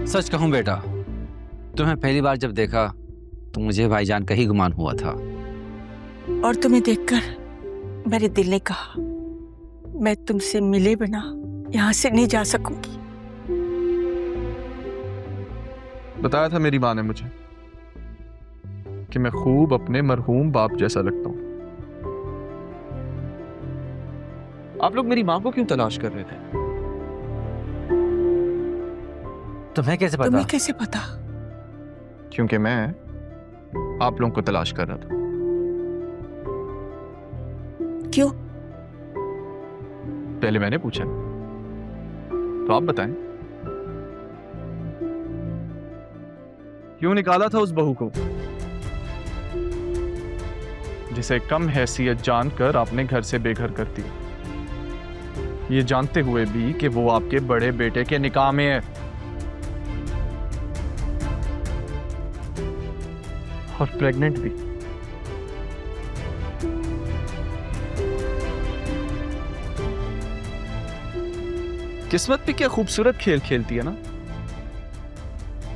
सच कहूं बेटा, तुम्हें पहली बार जब देखा तो मुझे भाईजान का ही गुमान हुआ था। और तुम्हें देखकर मेरे दिल ने कहा मैं तुमसे मिले बिना यहाँ से नहीं जा सकूंगी। बताया था मेरी माँ ने मुझे कि मैं खूब अपने मरहूम बाप जैसा लगता हूँ। आप लोग मेरी माँ को क्यों तलाश कर रहे थे? तुम्हें कैसे पता? तुम्हें कैसे पता? क्योंकि मैं आप लोगों को तलाश कर रहा था। क्यों? पहले मैंने पूछा, तो आप बताएं। क्यों निकाला था उस बहू को जिसे कम हैसियत जानकर आपने घर से बेघर कर दिया, ये जानते हुए भी कि वो आपके बड़े बेटे के निकाह में है और प्रेग्नेंट भी। किस्मत भी क्या खूबसूरत खेल खेलती है ना।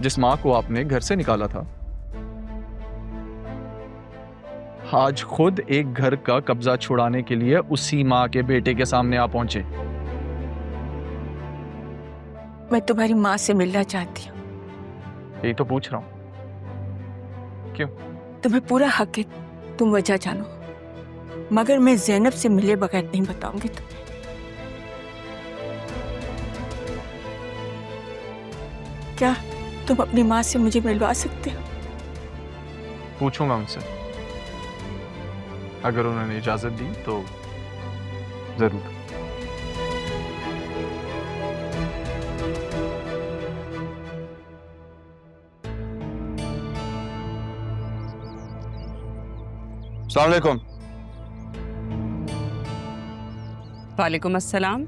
जिस मां को आपने घर से निकाला था आज खुद एक घर का कब्जा छुड़ाने के लिए उसी मां के बेटे के सामने आ पहुंचे। मैं तुम्हारी माँ से मिलना चाहती हूँ। यही तो पूछ रहा हूं। क्यों? तुम्हें पूरा हक है, तुम वजह जानो, मगर मैं ज़ैनब से मिले बगैर नहीं बताऊंगी तुम्हें। क्या तुम अपनी माँ से मुझे मिलवा सकते हो? पूछूंगा उनसे, अगर उन्होंने इजाजत दी तो जरूर। अस्सलाम वालेकुम। वालेकुम अस्सलाम।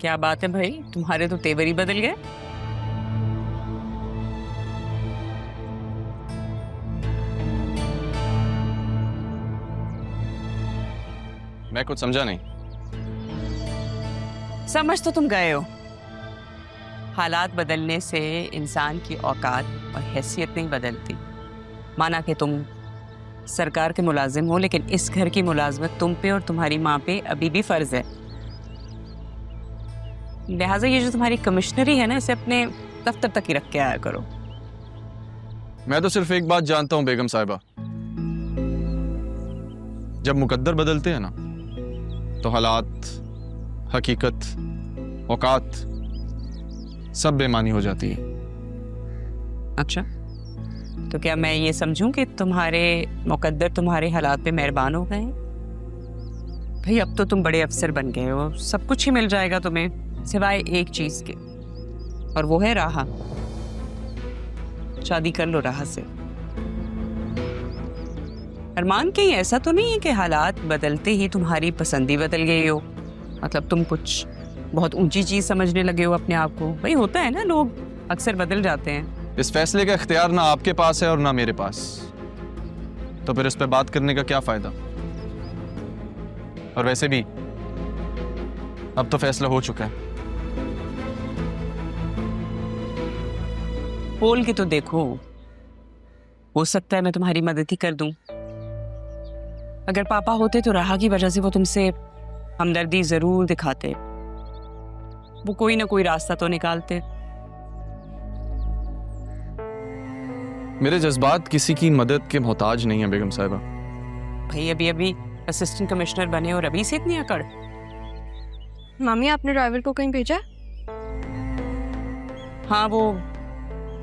क्या बात है भाई, तुम्हारे तो तेवर ही बदल गए। मैं कुछ समझा नहीं। समझ तो तुम गए हो। हालात बदलने से इंसान की औकात और हैसियत नहीं बदलती। माना कि तुम सरकार के मुलाजिम हो, लेकिन इस घर की मुलाजमत तुम पे और तुम्हारी माँ पे अभी भी फर्ज है। लिहाजा ये जो तुम्हारी कमिश्नरी है ना, इसे अपने दफ्तर तक ही रख के आया करो। मैं तो सिर्फ एक बात जानता हूं बेगम साहिबा, जब मुकद्दर बदलते हैं ना तो हालात, हकीकत, औकात सब बेमानी हो जाती है। अच्छा, तो क्या मैं ये समझूं कि तुम्हारे मुकद्दर तुम्हारे हालात पे मेहरबान हो गए हैं? भाई अब तो तुम बड़े अफसर बन गए हो, सब कुछ ही मिल जाएगा तुम्हें सिवाय एक चीज के, और वो है राहा। शादी कर लो राहा से। अरमान कहीं ऐसा तो नहीं है कि हालात बदलते ही तुम्हारी पसंद ही बदल गई हो? मतलब तुम कुछ बहुत ऊंची चीज समझने लगे हो अपने आप को? भाई होता है ना, लोग अक्सर बदल जाते हैं। इस फैसले का इख्तियार ना आपके पास है और ना मेरे पास, तो फिर इस पे बात करने का क्या फायदा? और वैसे भी अब तो फैसला हो चुका है। बोल के तो देखो, हो सकता है मैं तुम्हारी मदद ही कर दूं। अगर पापा होते तो राहा की वजह से वो तुमसे हमदर्दी जरूर दिखाते, वो कोई ना कोई रास्ता तो निकालते। मेरे जज्बात किसी की मदद के मोहताज नहीं है बेगम साहिबा। भाई अभी अभी असिस्टेंट कमिश्नर बने और अभी से इतनी अकड़। मम्मी आपने ड्राइवर को कहीं भेजा? हाँ, वो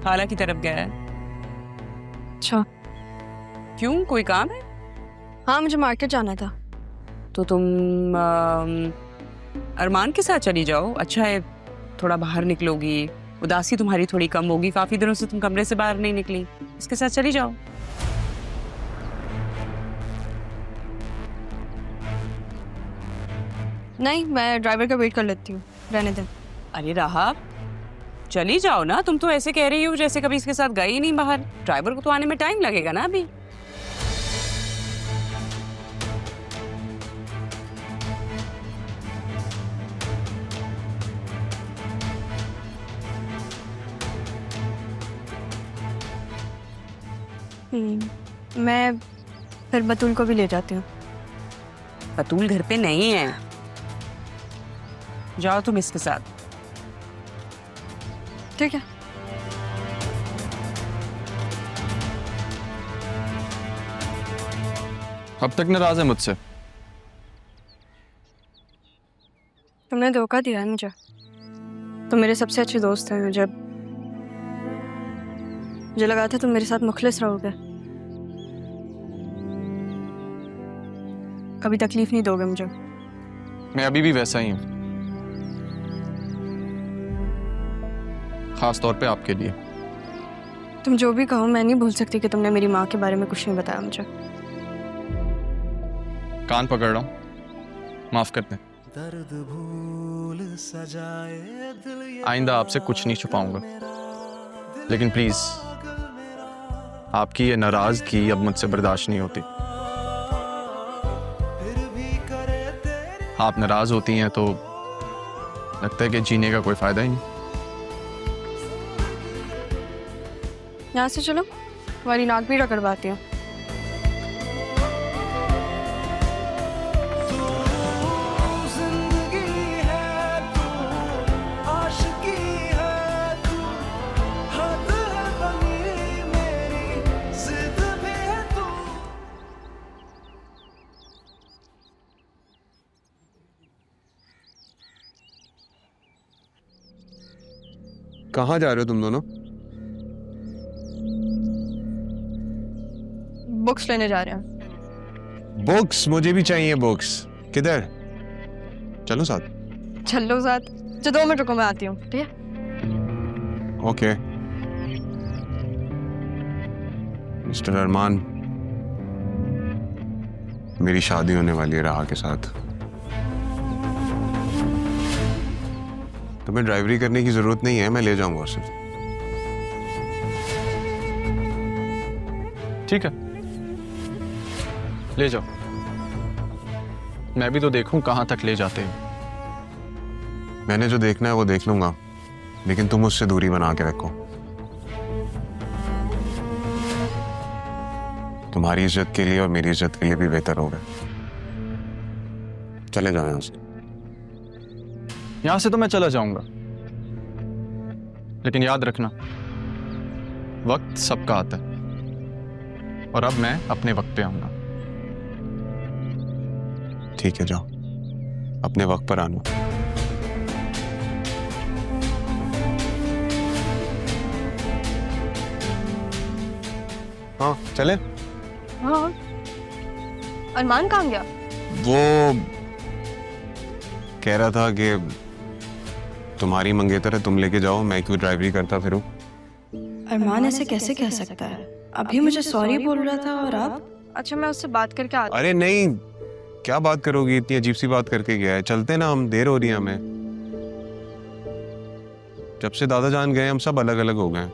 खाला की तरफ गया है। अच्छा। क्यों, कोई काम है? हाँ, मुझे मार्केट जाना था। तो तुम अरमान के साथ चली जाओ, अच्छा है, थोड़ा बाहर निकलोगी, उदासी तुम्हारी थोड़ी कम होगी। काफी दिनों से तुम कमरे से बाहर नहीं निकली, इसके साथ चली जाओ। नहीं, मैं ड्राइवर का वेट कर लेती हूँ, रहने दे। अरे राहा, चली जाओ ना। तुम तो ऐसे कह रही हो जैसे कभी इसके साथ गई ही नहीं बाहर। ड्राइवर को तो आने में टाइम लगेगा ना अभी। मैं फिर बतूल को भी ले जाती हूँ। बतूल घर पे नहीं है, जाओ तुम इसके साथ। ठीक है। अब तक नाराज है मुझसे? तुमने धोखा दिया है मुझे। तुम मेरे सबसे अच्छे दोस्त हैं। मुझे लगा था तुम मेरे साथ मुखलिस रहोगे, कभी तकलीफ नहीं दोगे मुझे। मैं अभी भी वैसा ही हूं, खास तौर पे आपके लिए। तुम जो भी कहो, मैं नहीं भूल सकती कि तुमने मेरी माँ के बारे में कुछ नहीं बताया मुझे। कान पकड़ रहा हूं, माफ कर दें। आइंदा आपसे कुछ नहीं छुपाऊंगा, लेकिन प्लीज आपकी ये नाराजगी अब मुझसे बर्दाश्त नहीं होती। आप नाराज होती हैं तो लगता है कि जीने का कोई फायदा ही नहीं। यहाँ से चलो, तुम्हारी नाक भी रगड़वाती हूँ। कहाँ जा रहे हो तुम दोनों? बुक्स लेने जा रहे हैं। बुक्स? मुझे भी चाहिए बुक्स। किधर? चलो साथ। चलो साथ। जो 2 मिनट रुको, मैं आती हूँ। ठीक है। ओके। मिस्टर अरमान, मेरी शादी होने वाली है राहा के साथ। तुम्हें ड्राइवरी करने की जरूरत नहीं है, मैं ले जाऊंगा उसे। ठीक है, ले जाओ। मैं भी तो देखूं कहां तक ले जाते हैं। मैंने जो देखना है वो देख लूंगा, लेकिन तुम उससे दूरी बना के रखो। तुम्हारी इज्जत के लिए और मेरी इज्जत के लिए भी बेहतर होगा। चले जाओ यहाँ से। यहां से तो मैं चला जाऊंगा, लेकिन याद रखना वक्त सबका आता है, और अब मैं अपने वक्त पे आऊंगा। ठीक है, जाओ, अपने वक्त पर आना। हाँ चले। हाँ। अरमान कहाँ गया? वो कह रहा था कि तुम्हारी मंगेतर है, तुम लेके जाओ, मैं क्यों ड्राइवरी करता फिरूं। अरमान ऐसे कैसे कह सकता है? अभी मुझे सॉरी बोल रहा था और अब? अच्छा, मैं उससे बात करके आती। अरे नहीं, क्या बात करोगी, इतनी अजीब सी बात करके गया है। चलते ना, हम देर हो रही है हमें। जब से दादा जान गए हम सब अलग अलग हो गए।